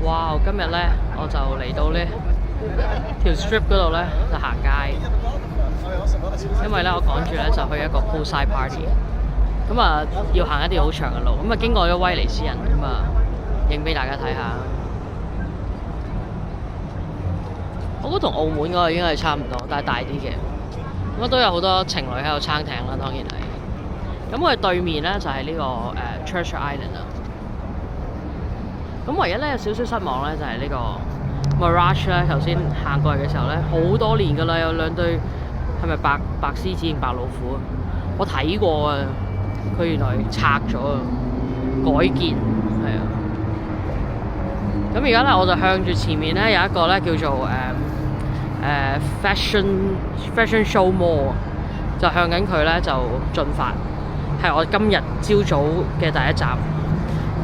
哇！今日咧我就嚟到呢條 strip 嗰度咧就行街，因為咧我趕住咧就去一個 poolside party，咁啊要行一啲好長嘅路，咁啊經過咗威尼斯人，咁啊影俾大家睇下。我覺得同澳門嗰個應該係差唔多，但係大啲嘅。咁都有好多情侶喺度撐艇啦，當然係。咁我哋對面咧就係呢個Treasure Island 啦。咁唯一咧有少少失望咧就係呢個 Mirage 咧，頭先行過嚟嘅時候咧，好多年㗎啦，有兩對係咪白獅子定白老虎啊？我睇過啊，佢原來拆咗啊，改建係啊。咁而家咧我就向住前面咧有一個咧叫做fashion show mall， 就向緊佢咧就進發，係我今日朝早嘅第一站。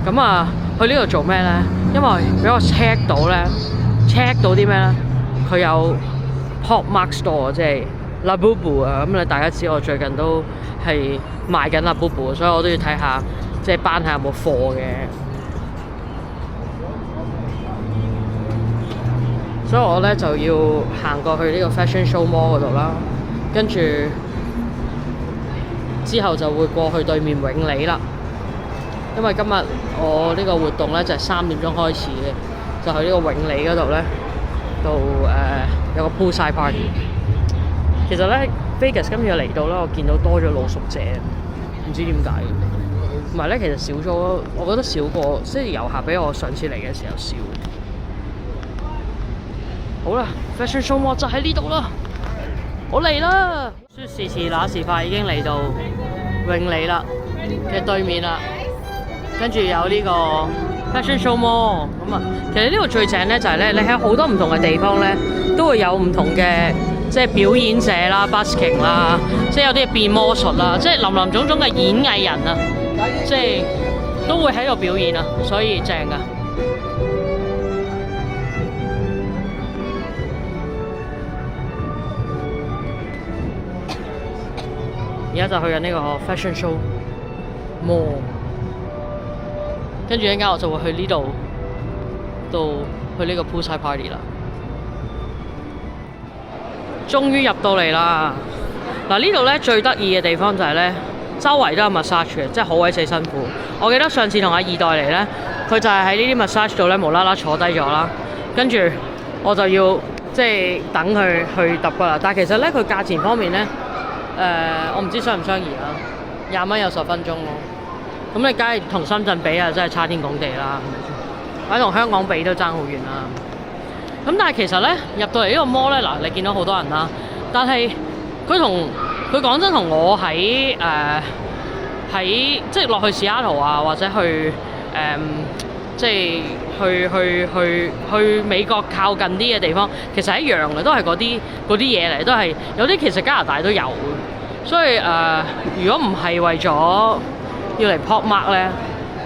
咁啊，去呢度做咩咧？因為俾我 check 到啲咩咧？佢有 Pop Mart Store， 即係 Labubu 啊。咁你大家知我最近都係賣緊 Labubu， 所以我都要睇下，即係班下有冇貨嘅。所以我咧就要行過去呢個 Fashion Show Mall 嗰度啦，跟住之後就會過去對面永利啦。因為今日我呢個活動咧就係3點鐘開始嘅，就去呢個永利嗰度咧，有個 poolside party。其實咧 Vegas 今日嚟到咧，我見到多咗露宿者，唔知點解。同埋咧，其實少咗，我覺得少過，即係遊客比我上次嚟嘅時候少。好啦 ，Fashion Show Mall 就喺呢度啦，我嚟啦！說時遲那時快，已經嚟到永利啦嘅對面啦。跟住有呢個 Fashion Show Mall 咁啊，其實呢度最正咧就係咧，你喺好多唔同嘅地方咧，都會有唔同嘅即係表演者啦、busking 啦，即係有啲變魔術啦，即係林林種種嘅演藝人啊，即係都會喺度表演啊，所以正噶。而家就去緊呢個 Fashion Show Mall。跟住一陣間我就會去呢度，去呢個 poolside party 啦。終於入到嚟啦！嗱，呢度咧最得意嘅地方就係咧，周圍都有 massage 嘅，即係好鬼死辛苦。我記得上次同阿二代嚟咧，佢就係喺呢啲 massage 度咧無啦啦坐低咗啦，跟住我就要即係等佢去揼噶啦。但係其實咧佢價錢方面咧，我唔知相唔相宜啦，20蚊有10分鐘咯。咁你梗係同深圳比啊，真係差天共地啦，或者同香港比都爭好遠啦。咁但係其實咧入到嚟呢個 mall 咧，嗱你見到好多人啦，但係佢講真同我喺即係落去西雅圖啊，或者去即係去美國靠近啲嘅地方，其實係一樣嘅，都係嗰啲嘢嚟，都係有啲其實加拿大都有。所以如果唔係為咗要嚟 Pop Mart 咧，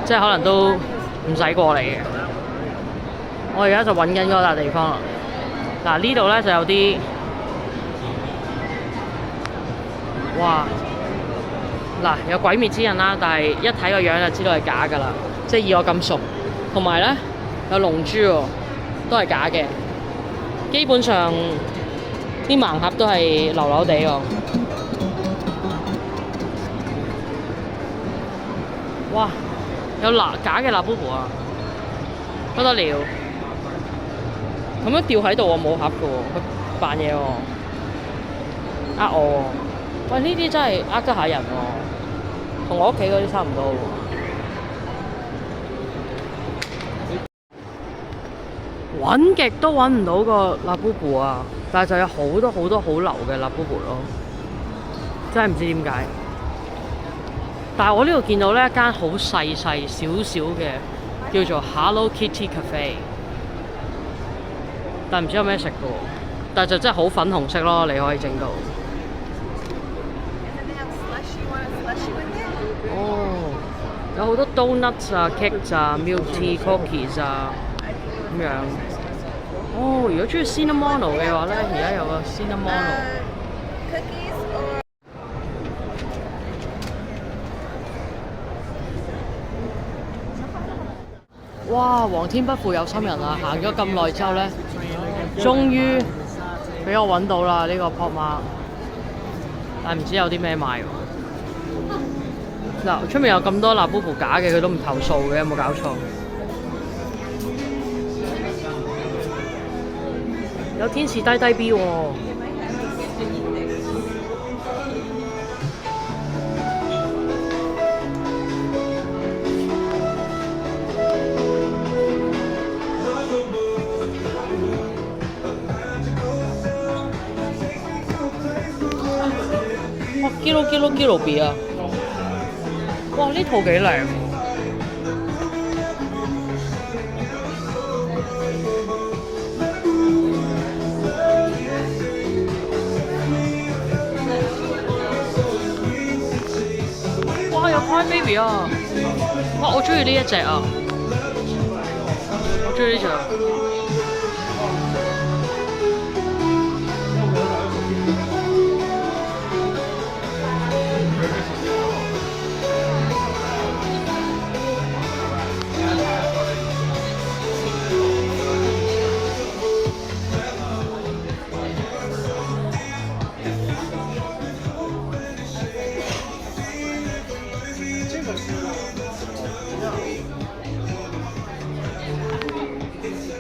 即係可能都唔使過嚟嘅。我而家就揾緊嗰笪地方啦。嗱，呢度咧就有啲，哇！嗱，有鬼滅之刃啦，但係一睇個樣就知道係假㗎啦。即係以我咁熟，同埋咧有龍珠喎，都係假嘅。基本上啲盲盒都係流流地喎。哇！有假嘅 Labubu 啊，不得了！咁樣吊喺度喎，冇盒嘅喎，佢扮嘢喎，呃我喎。喂，呢啲真係呃得下人喎，同我屋企嗰啲差唔多喎。揾極都揾唔到個 Labubu 啊，但係就有好多好多好流嘅 Labubu 咯，真係唔知點解。但係我呢度見到呢一間好細少少嘅叫做 Hello Kitty Cafe， 但唔知有咩食嘅喎，但係就真係好粉紅色咯，你可以整到。哦，有好多 donuts 啊、cakes 啊、milk tea cookies 啊咁樣。哦，如果中意 cinnamon 嘅話呢，而家有個 cinnamon。哇！皇天不負有心人啊！行咗咁耐之後咧，終於俾我揾到啦呢個 pop mart， 但係唔知有啲咩賣喎。嗱，出面有咁多辣 Boo 假嘅，佢都唔投訴嘅，有冇搞錯？有天使低低 B 喎。哇！Kilo B 啊！哇！呢套幾靚。哇！有 Cry Baby 啊！哇！我中意呢一隻啊！我中意呢隻。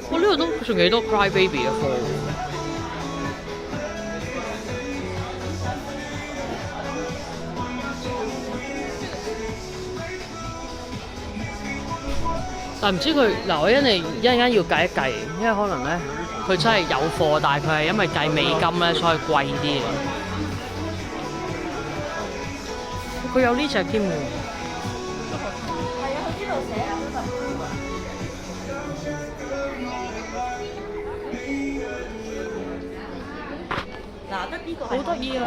我呢度都仲幾多 Cry Baby 嘅貨。但唔知佢嗱，我一陣間要計一計，因為可能咧佢真係有貨，但係佢係因為計美金咧，所以貴啲嘅。佢有呢隻添喎。係啊，佢呢度寫啊，嗱，得呢個好得意啊！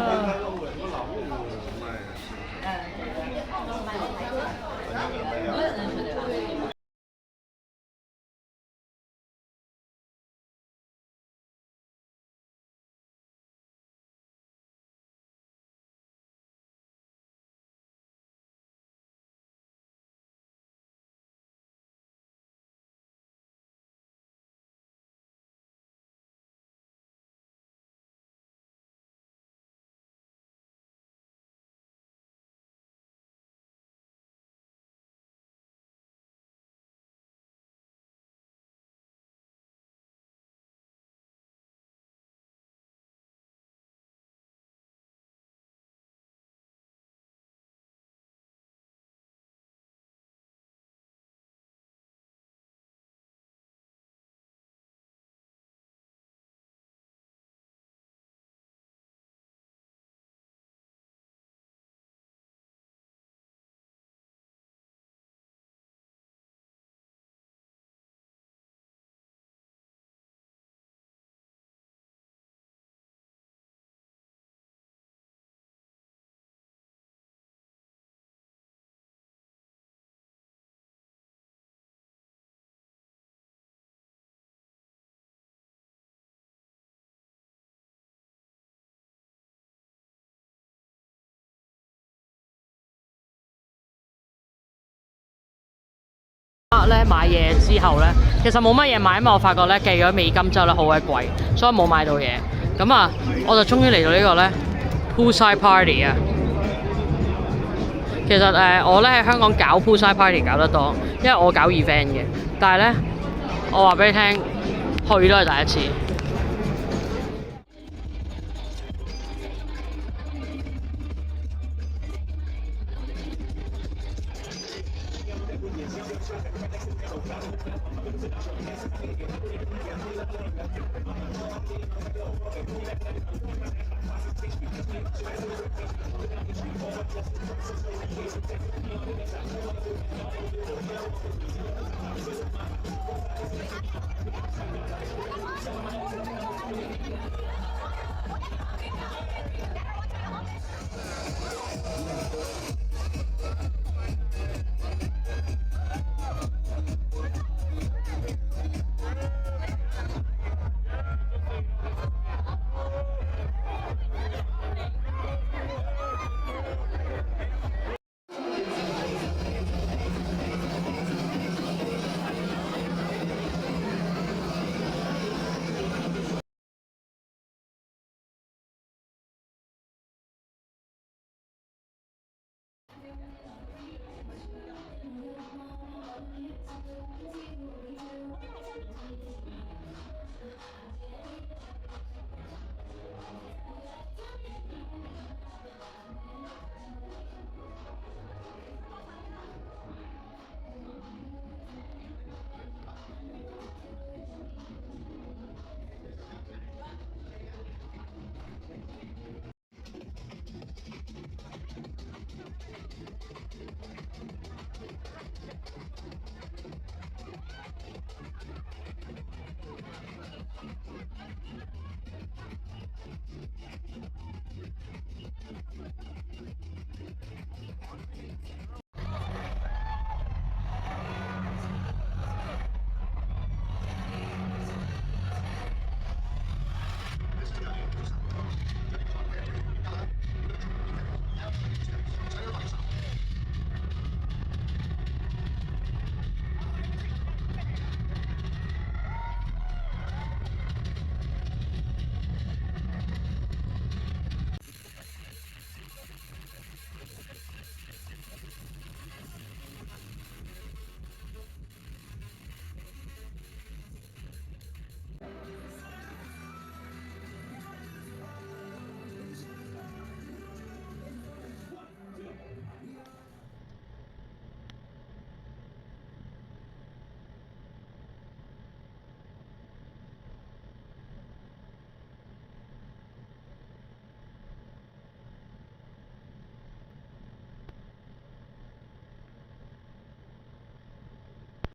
咧買嘢之後咧，其實冇乜嘢買，因為我發覺咧計咗美金之後咧好鬼貴，所以冇買到嘢。咁啊，我就終於嚟到呢個咧 Poolside Party 啊！其實我咧喺香港搞 Poolside Party 搞得多，因為我搞 event 嘅。但係咧，我話俾你聽，去都係第一次。